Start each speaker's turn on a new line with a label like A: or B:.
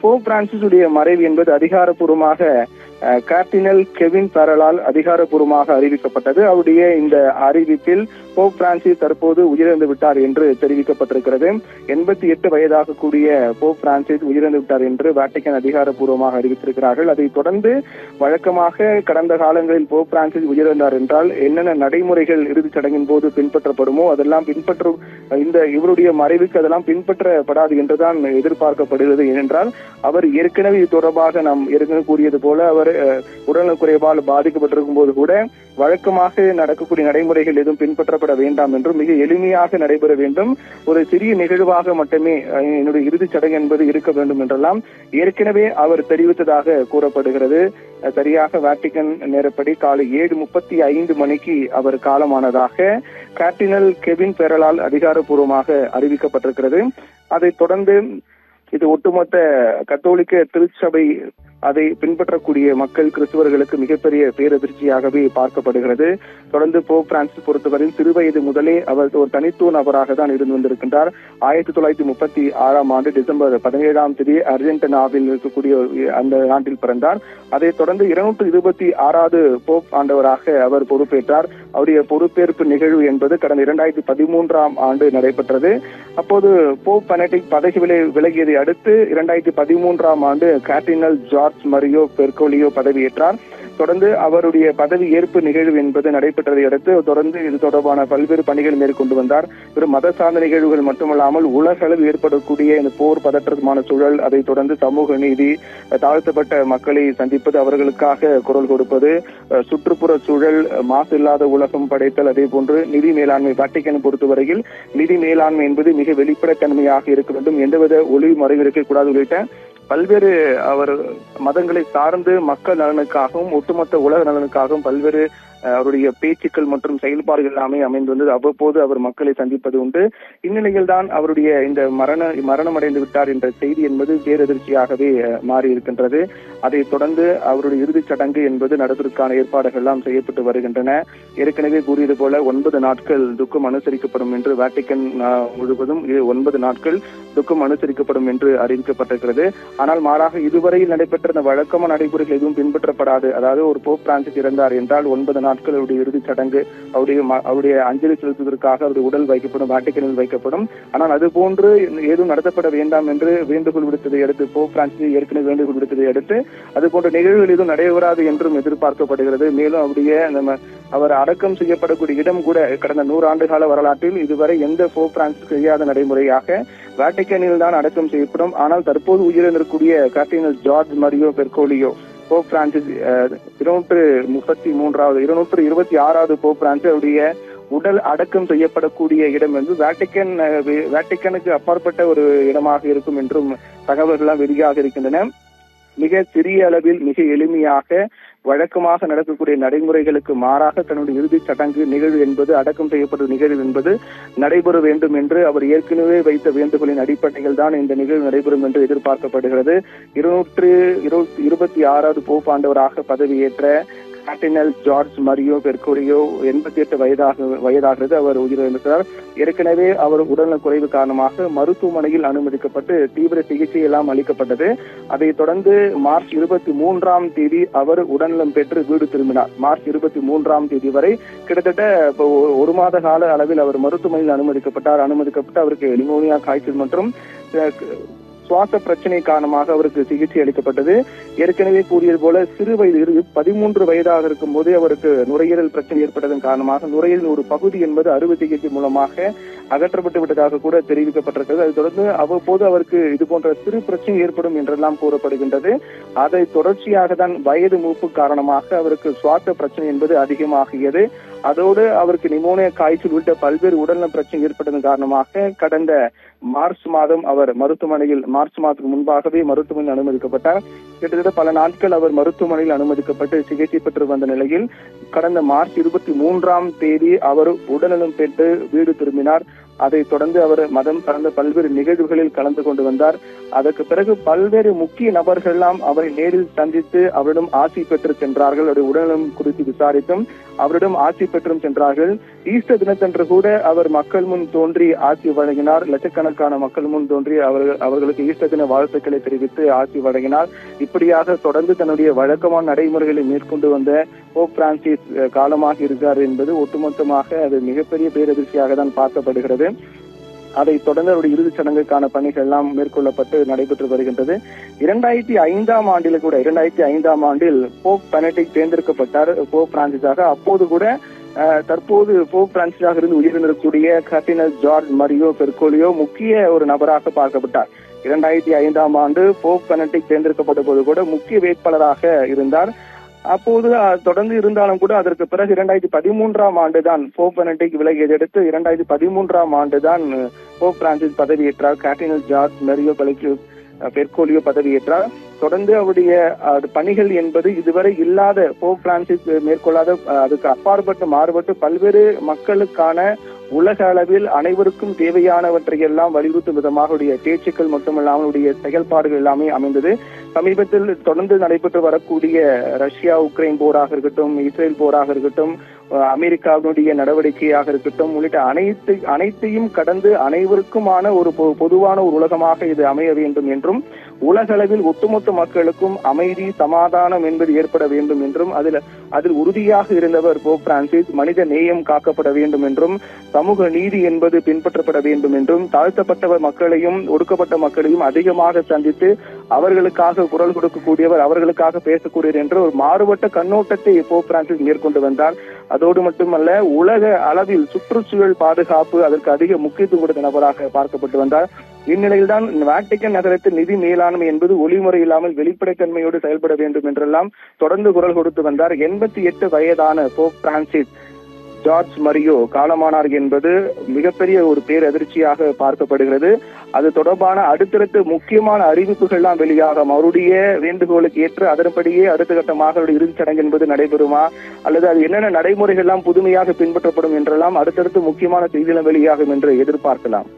A: Pope Francis உடைய மறைவு என்பது அதிகாரப்பூர்வமாக கார்டினல் கெவின் பெரலால் அதிகாரப்பூர்வமாக அறிவிக்கப்பட்டது. அவருடைய இந்த அறிவிப்பில் போப் பிரான்சிஸ் தற்போது உயிரிழந்து விட்டார் என்று தெரிவிக்கப்பட்டிருக்கிறது. 88 வயதாக கூடிய போப் பிரான்சிஸ் உயிரிழந்து விட்டார் என்று வாட்டிகன் அதிகாரப்பூர்வமாக அறிவித்திருக்கிறார்கள். அதை தொடர்ந்து வழக்கமாக கடந்த காலங்களில் போப் பிரான்சிஸ் உயிரிழந்தார் என்றால் என்னென்ன நடைமுறைகள் இறுதிச் சடங்கின் போது பின்பற்றப்படுமோ அதெல்லாம் இவருடைய மறைவுக்கு அதெல்லாம் பின்பற்றப்படாது என்றுதான் எதிர்பார்க்கப்படுகிறது. ஏனென்றால் அவர் ஏற்கனவே இது தொடர்பாக நாம் ஏற்கனவே கூறியது போல அவர் உடல்நலக் குறைவால் பாதிக்கப்பட்டிருக்கும் போது கூட வழக்கமாக நடக்கக்கூடிய நடைமுறைகள் எதுவும் பின்பற்றப்பட வேண்டாம் என்றும் மிக எளிமையாக நடைபெற வேண்டும், ஒரு சிறிய நிகழ்வாக மட்டுமே என்னுடைய இறுதிச் சடங்கு என்பது இருக்க வேண்டும் என்றெல்லாம் ஏற்கனவே அவர் தெரிவித்ததாக கூறப்படுகிறது. சரியாக வாட்டிகன் நேரப்படி காலை 7:35 மணிக்கு அவர் காலமானதாக கார்டினல் கெவின் பெரலால் அதிகாரப்பூர்வமாக அறிவிக்கப்பட்டிருக்கிறது. அதைத் தொடர்ந்து இது ஒட்டுமொத்த கத்தோலிக்க திருச்சபை அதை பின்பற்றக்கூடிய மக்கள் கிறிஸ்துவர்களுக்கு மிகப்பெரிய பேரதிர்ச்சியாகவே பார்க்கப்படுகிறது. தொடர்ந்து போப் பிரான்சிஸ் பொறுத்தவரையில் சிறுவயது முதலே அவர் ஒரு தனித்துவ நபராக தான் இருந்து வந்திருக்கின்றார். 1936 டிசம்பர் 17 அர்ஜென்டினாவில் இருக்கக்கூடிய அந்த ஆண்டில் பிறந்தார். அதைத் தொடர்ந்து 226 போப் ஆண்டவராக அவர் பொறுப்பேற்றார். அவருடைய பொறுப்பேற்பு நிகழ்வு என்பது கடந்த 2013 நடைபெற்றது. அப்போது போப் பெனடிக்ட் பதவி விலகியதை அடுத்து 2013 கார்டினல் ஜார்ஜ் மரியோ பெர்கோலியோ பதவியேற்றார். தொடர்ந்து அவருடைய பதவி ஏற்பு நிகழ்வு என்பது நடைபெற்றதை அடுத்து தொடர்ந்து இது தொடர்பான பல்வேறு பணிகள் மேற்கொண்டு வந்தார். வெறும் மத சார்ந்த நிகழ்வுகள் மட்டுமல்லாமல் உலக அளவில் ஏற்படக்கூடிய இந்த போர் பதற்றமான சூழல், அதை தொடர்ந்து சமூக நீதி, தாழ்த்தப்பட்ட மக்களை சந்திப்பது, அவர்களுக்காக குரல் கொடுப்பது, சுற்றுப்புற சூழல், மாசு இல்லாத உலகம் படைத்தல், அதே போன்று நிதி மேலாண்மை, வாட்டிகன் பொறுத்தவரையில் நிதி மேலாண்மை என்பது மிக வெளிப்படைத்தன்மையாக இருக்க வேண்டும், எந்தவித ஒளிவு மறைவு இருக்கக்கூடாது உள்ளிட்ட பல்வேறு அவர் மதங்களை சார்ந்து மக்கள் நலனுக்காகவும் ஒட்டுமொத்த உலக நலனுக்காகவும் பல்வேறு அவருடைய பேச்சுக்கள் மற்றும் செயல்பாடுகள் எல்லாமே அமைந்து வந்தது. அவ்வப்போது அவர் மக்களை சந்திப்பது உண்டு. இந்நிலையில் தான் அவருடைய இந்த மரணம் அடைந்து விட்டார் என்ற செய்தி என்பது பேரதிர்ச்சியாகவே மாறி இருக்கின்றது. அதைத் தொடர்ந்து அவருடைய இறுதிச் சடங்கு என்பது நடத்துவதற்கான ஏற்பாடுகள் எல்லாம் செய்யப்பட்டு வருகின்றன. ஏற்கனவே கூறியது போல 9 நாட்கள் துக்கம் அனுசரிக்கப்படும் என்று வாட்டிகன் முழுவதும் 9 நாட்கள் துக்கம் அனுசரிக்கப்படும் என்று அறிவிக்கப்பட்டிருக்கிறது. ஆனால் மாறாக இதுவரையில் நடைபெற்ற இந்த வழக்கமான நடைமுறைகள் எதுவும் பின்பற்றப்படாது. அதாவது ஒரு போப் பிரான்சிஸ் இறந்தார் என்றால் 9 நாட்கள் அவருடைய இறுதிச் சடங்கு, அவருடைய அஞ்சலி செலுத்துவதற்காக அவருடைய உடல் வைக்கப்படும், வாட்டிகனில் வைக்கப்படும். ஆனால் அது போன்று ஏதும் நடத்தப்பட வேண்டாம் என்று வேண்டுகோள் விடுத்ததை அடுத்து போப் பிரான்சிஸ் ஏற்கனவே வேண்டுகோள் விடுத்ததை அடுத்து அது போன்ற நிகழ்வுகள் எதுவும் நடைபெறாது என்றும் எதிர்பார்க்கப்படுகிறது. மேலும் அவர் அடக்கம் செய்யப்படக்கூடிய இடம் கூட கடந்த 100 ஆண்டு கால வரலாற்றில் இதுவரை எந்த போப் பிரான்சிஸ் செய்யாத நடைமுறையாக வாட்டிகனில் தான் அடக்கம் செய்யப்படும். ஆனால் தற்போது உயிரிழந்திருக்கூடிய Cardinal George Mario Bergoglio Pope Francis 226வது போப் பிரான்சிஸ் அவருடைய உடல் அடக்கம் செய்யப்படக்கூடிய இடம் என்று வாட்டிகனுக்கு அப்பாற்பட்ட ஒரு இடமாக இருக்கும் என்றும் தகவல்கள் வெளியாக இருக்கின்றன. மிக சிறிய அளவில் மிக எளிமையாக வழக்கமாக நடக்கக்கூடிய நடைமுறைகளுக்கு மாறாக தன்னுடைய இறுதிச் சடங்கு நிகழ்வு என்பது அடக்கம் செய்யப்பட்ட நிகழ்வு என்பது நடைபெற வேண்டும் என்று அவர் ஏற்கனவே வைத்த வேண்டுகோளின் அடிப்படையில் தான் இந்த நிகழ்வு நடைபெறும் என்று எதிர்பார்க்கப்படுகிறது. 226வது போப் ஆண்டவராக பதவியேற்ற கார்டினல் ஜார்ஜ் மரியோ பெர்கோலியோ 88 வயதாகிறது. அவர் உயிரிழந்தார். ஏற்கனவே அவர் உடல்நலக் குறைவு காரணமாக மருத்துவமனையில் அனுமதிக்கப்பட்டு தீவிர சிகிச்சை எல்லாம் அளிக்கப்பட்டது. அதைத் தொடர்ந்து மார்ச் 23 அவர் உடல்நலம் பெற்று வீடு திரும்பினார். மார்ச் 23 வரை கிட்டத்தட்ட 1 மாத கால அளவில் அவர் மருத்துவமனையில் அனுமதிக்கப்பட்டு அவருக்கு நிமோனியா, காய்ச்சல் மற்றும் சுவாச பிரச்சனை காரணமாக அவருக்கு சிகிச்சை அளிக்கப்பட்டது. ஏற்கனவே கூறியது போல சிறு வயது 13 வயதாக இருக்கும் போதே அவருக்கு நுரையீரல் பிரச்சனை ஏற்பட்டதன் காரணமாக நுரையீரல் ஒரு பகுதி என்பது அறுவை சிகிச்சை மூலமாக அகற்றப்பட்டு விட்டதாக கூட தெரிவிக்கப்பட்டிருக்கிறது. அதை தொடர்ந்து அவ்வப்போது அவருக்கு இது போன்ற சிறு பிரச்சனை ஏற்படும் என்றெல்லாம் கூறப்படுகின்றது. அதை தொடர்ச்சியாக தான் வயது மூப்பு காரணமாக அவருக்கு சுவாச பிரச்சனை என்பது அதிகமாகியது. அதோடு அவருக்கு நிமோனியா, காய்ச்சல் உள்ளிட்ட பல்வேறு உடல்நல பிரச்சனை ஏற்பட்டதன் காரணமாக கடந்த மார்ச் மாதம் அவர் மார்ச் மாதத்துக்கு முன்பாகவே மருத்துவமனையில் அனுமதிக்கப்பட்டார். கிட்டத்தட்ட பல நாட்கள் அவர் மருத்துவமனையில் அனுமதிக்கப்பட்டு சிகிச்சை பெற்று வந்த நிலையில் கடந்த மார்ச் 23 அவர் உடல்நலம் பெற்று வீடு திரும்பினார். அதைத் தொடர்ந்து அவர் மதம் சார்ந்த பல்வேறு நிகழ்வுகளில் கலந்து கொண்டு வந்தார். அதற்கு பிறகு பல்வேறு முக்கிய நபர்கள் எல்லாம் அவரை நேரில் சந்தித்து அவரிடம் ஆசி பெற்று சென்றார்கள். அவருடைய உடல்நலம் குறித்து விசாரித்தும் அவரிடம் ஆசி பெற்றும் சென்றார்கள். ஈஸ்டர் தினத்தன்று கூட அவர் மக்கள் முன் தோன்றி ஆசி வழங்கினார். லட்சக்கணக்கான மக்கள் முன் தோன்றி அவர்களுக்கு ஈஸ்டர் தின வாழ்த்துக்களை தெரிவித்து ஆசி வழங்கினார். இப்படியாக தொடர்ந்து தன்னுடைய வழக்கமான நடைமுறைகளை மேற்கொண்டு வந்த போப் பிரான்சிஸ் காலமாக இருக்கிறார் என்பது ஒட்டுமொத்தமாக அது மிகப்பெரிய பேரதிர்ச்சியாக தான் பார்க்கப்படுகிறது. அதைத் தொடர்ந்து அவருடைய இறுதிச் சடங்குக்கான பணிகள் எல்லாம் மேற்கொள்ளப்பட்டு நடைபெற்று வருகின்றது. 2005 ஆண்டில் போப் பெனடிக்ட் தேர்ந்தெடுக்கப்பட்டார் போப் பிரான்சிஸாக. அப்போது கூட தற்போது போப் பிரான்சிஸாக இருந்து உயிரிழந்திருக்கக்கூடிய கர்தினல் ஜார்ஜ் மரியோ பெர்கோலியோ முக்கிய ஒரு நபராக பார்க்கப்பட்டார். 2005 ஆண்டு போப் பெனடிக்ட் தேர்ந்தெடுக்கப்பட்ட போது கூட முக்கிய வேட்பாளராக இருந்தார். அப்போது தொடர்ந்து இருந்தாலும் கூட அதற்கு பிறகு 2013 ஆண்டு தான் போப் பெனடிக்ட் விலகியதை அடுத்து 2013 ஆண்டு தான் போப் பிரான்சிஸ் பதவியேற்றார். கர்தினல் ஜார்ஜ் மரியோ பெர்கோலியோ பதவியேற்றார். தொடர்ந்து அவருடைய பணிகள் என்பது இதுவரை இல்லாத போப் பிரான்சிஸ் மேற்கொள்ளாத அதுக்கு அப்பாற்பட்டு மாறுபட்டு பல்வேறு மக்களுக்கான உலக அளவில் அனைவருக்கும் தேவையானவற்றை எல்லாம் வலியுறுத்தும் விதமாக அவருடைய பேச்சுக்கள் மட்டுமல்லாமல் அவருடைய செயல்பாடுகள் எல்லாமே அமைந்தது. சமீபத்தில் தொடர்ந்து நடைபெற்று வரக்கூடிய ரஷ்யா உக்ரைன் போராக இருக்கட்டும், இஸ்ரேல் போராக இருக்கட்டும், அமெரிக்காவினுடைய நடவடிக்கையாக இருக்கட்டும் உள்ளிட்ட அனைத்தையும் கடந்து அனைவருக்குமான ஒரு பொதுவான ஒரு உலகமாக இது அமைய வேண்டும் என்றும் உலக அளவில் ஒட்டுமொத்த மக்களுக்கும் அமைதி சமாதானம் என்பது ஏற்பட வேண்டும் என்றும் அதில் உறுதியாக இருந்தவர் போப் பிரான்சிஸ். மனித நேயம் காக்கப்பட வேண்டும் என்றும் சமூக நீதி என்பது பின்பற்றப்பட வேண்டும் என்றும் தாழ்த்தப்பட்டவர் மக்களையும் ஒடுக்கப்பட்ட மக்களையும் அதிகமாக சந்தித்து அவர்களுக்காக குரல் கொடுக்கக்கூடியவர், அவர்களுக்காக பேசக்கூடியவர் என்ற ஒரு மாறுபட்ட கண்ணோட்டத்தை போப் பிரான்சிஸ் மேற்கொண்டு வந்தார். அதோடு மட்டுமல்ல, உலக அளவில் சுற்றுச்சூழல் பாதுகாப்பு அதற்கு அதிக முக்கியத்துவம் கொடுத்த நபராக பார்க்கப்பட்டு வந்தார். இந்நிலையில்தான் வாட்டிகன் நகரத்தில் நிதி மேலாண்மை என்பது ஒளிமுறை இல்லாமல் வெளிப்படைத்தன்மையோடு செயல்பட வேண்டும் என்றெல்லாம் தொடர்ந்து குரல் கொடுத்து வந்தார். 88 வயதான போப் பிரான்சிஸ் ஜார்ஜ் மரியோ காலமானார் என்பது மிகப்பெரிய ஒரு பேரதிர்ச்சியாக பார்க்கப்படுகிறது. அது தொடர்பான அடுத்தடுத்து முக்கியமான அறிவிப்புகள் எல்லாம் வெளியாகும். அவருடைய வேண்டுகோளுக்கு ஏற்று அதன்படியே அடுத்த கட்டமாக அவருடைய இறுதிச் சடங்கு என்பது நடைபெறுமா அல்லது அது என்னென்ன நடைமுறைகள் எல்லாம் புதுமையாக பின்பற்றப்படும் என்றெல்லாம் அடுத்தடுத்து முக்கியமான செய்திகள் வெளியாகும் என்று எதிர்பார்க்கலாம்.